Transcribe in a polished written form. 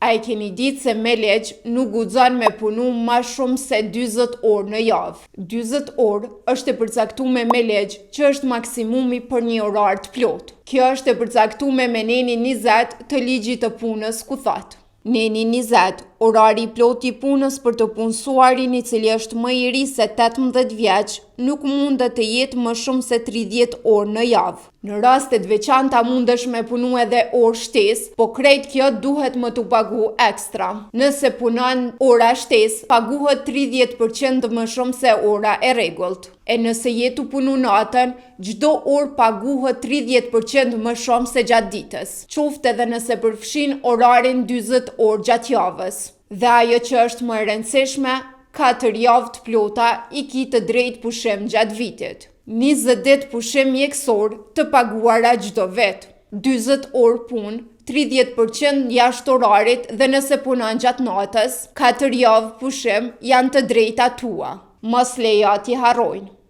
A e keni ditë se me ligj nuk guxon me punu ma shumë se 40 orë në javë. 40 orë është e përcaktuar me ligj që është maksimumi për një orar të plotë. Kjo është e përcaktuar me nenin 20 të ligjit të punës ku thotë: Neni 20, orari i plot i punës për të punësuarin i cili është më i ri se 18 vjeç, nuk mundet të jetë më shumë se 30 orë në javë. Në rastet veçanta mundesh me punu edhe orë shtesë, po krejt kjo duhet më të pagu ekstra. Nëse punon ora shtesë, paguhet 30% më shumë se ora e rregullt. E nëse je të punu natën, çdo orë paguhet 30% më shumë se gjatë ditës, qoftë edhe nëse përfshin orarin 40 orë gjatë javës. Dhe ajo që është më e rëndësishme, 4 javë të plota i ki të drejtë pushim gjatë vitit. 20 ditë pushim mjekësor të paguara çdo vit. 40 orë punë, 30% jashtë orarit dhe nëse punon gjatë natës, 4 javë pushim janë të drejta tua. Mos lejo t'i harrojnë.